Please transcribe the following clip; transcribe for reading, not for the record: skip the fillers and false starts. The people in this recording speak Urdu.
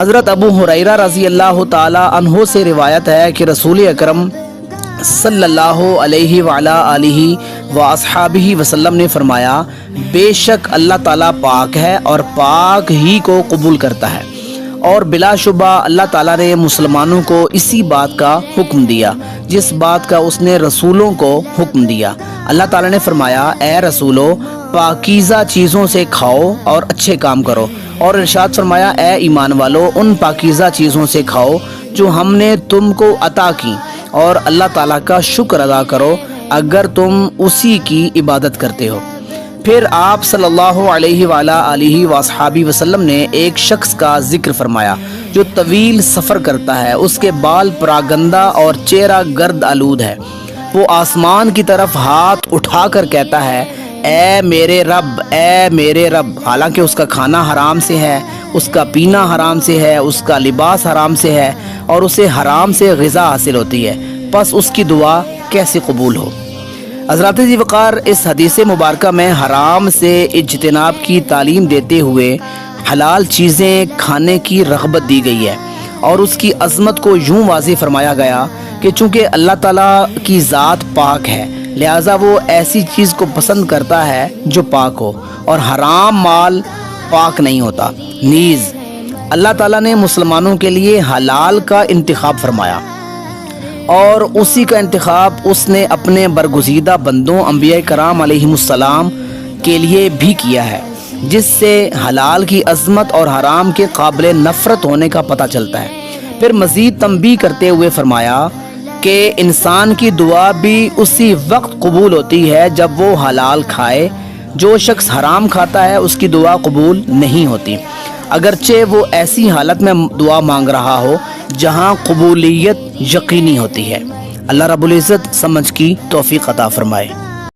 حضرت ابو ہریرہ رضی اللہ تعالی عنہ سے روایت ہے کہ رسول اکرم صلی اللہ علیہ وعلا آلہ و اصحابہ وسلم نے فرمایا، بے شک اللہ تعالیٰ پاک ہے اور پاک ہی کو قبول کرتا ہے، اور بلا شبہ اللہ تعالیٰ نے مسلمانوں کو اسی بات کا حکم دیا جس بات کا اس نے رسولوں کو حکم دیا۔ اللہ تعالیٰ نے فرمایا، اے رسولو، پاکیزہ چیزوں سے کھاؤ اور اچھے کام کرو، اور ارشاد فرمایا، اے ایمان والو، ان پاکیزہ چیزوں سے کھاؤ جو ہم نے تم کو عطا کی، اور اللہ تعالیٰ کا شکر ادا کرو اگر تم اسی کی عبادت کرتے ہو۔ پھر آپ صلی اللہ علیہ وآلہ آلہ وصحابہ وسلم نے ایک شخص کا ذکر فرمایا جو طویل سفر کرتا ہے، اس کے بال پراگندہ اور چہرہ گرد آلود ہے، وہ آسمان کی طرف ہاتھ اٹھا کر کہتا ہے، اے میرے رب، اے میرے رب، حالانکہ اس کا کھانا حرام سے ہے، اس کا پینا حرام سے ہے، اس کا لباس حرام سے ہے، اور اسے حرام سے غذا حاصل ہوتی ہے، پس اس کی دعا کیسے قبول ہو؟ حضرات ذی وقار اس حدیث مبارکہ میں حرام سے اجتناب کی تعلیم دیتے ہوئے حلال چیزیں کھانے کی رغبت دی گئی ہے، اور اس کی عظمت کو یوں واضح فرمایا گیا کہ چونکہ اللہ تعالیٰ کی ذات پاک ہے، لہٰذا وہ ایسی چیز کو پسند کرتا ہے جو پاک ہو، اور حرام مال پاک نہیں ہوتا۔ نیز اللہ تعالیٰ نے مسلمانوں کے لیے حلال کا انتخاب فرمایا، اور اسی کا انتخاب اس نے اپنے برگزیدہ بندوں انبیاء کرام علیہم السلام کے لیے بھی کیا ہے، جس سے حلال کی عظمت اور حرام کے قابل نفرت ہونے کا پتہ چلتا ہے۔ پھر مزید تنبیہ کرتے ہوئے فرمایا کہ انسان کی دعا بھی اسی وقت قبول ہوتی ہے جب وہ حلال کھائے، جو شخص حرام کھاتا ہے اس کی دعا قبول نہیں ہوتی، اگرچہ وہ ایسی حالت میں دعا مانگ رہا ہو جہاں قبولیت یقینی ہوتی ہے۔ اللہ رب العزت سمجھ کی توفیق عطا فرمائے۔